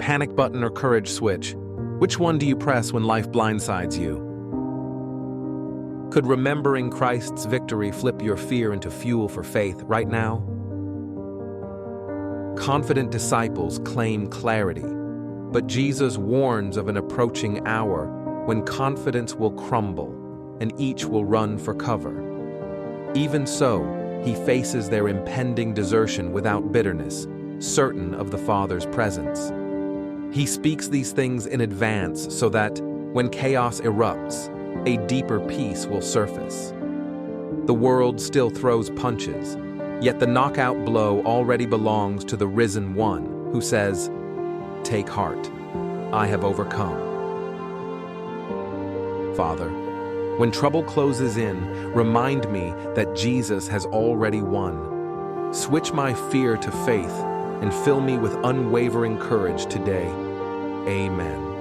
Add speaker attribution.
Speaker 1: panic button or courage switch? Which one do you press when life blindsides you? Could remembering Christ's victory flip your fear into fuel for faith right now? Confident disciples claim clarity, but Jesus warns of an approaching hour when confidence will crumble and each will run for cover. Even so, he faces their impending desertion without bitterness, certain of the Father's presence. He speaks these things in advance so that, when chaos erupts, a deeper peace will surface. The world still throws punches, yet the knockout blow already belongs to the risen one who says, "Take heart, I have overcome." Father, when trouble closes in, remind me that Jesus has already won. Switch my fear to faith and fill me with unwavering courage today. Amen.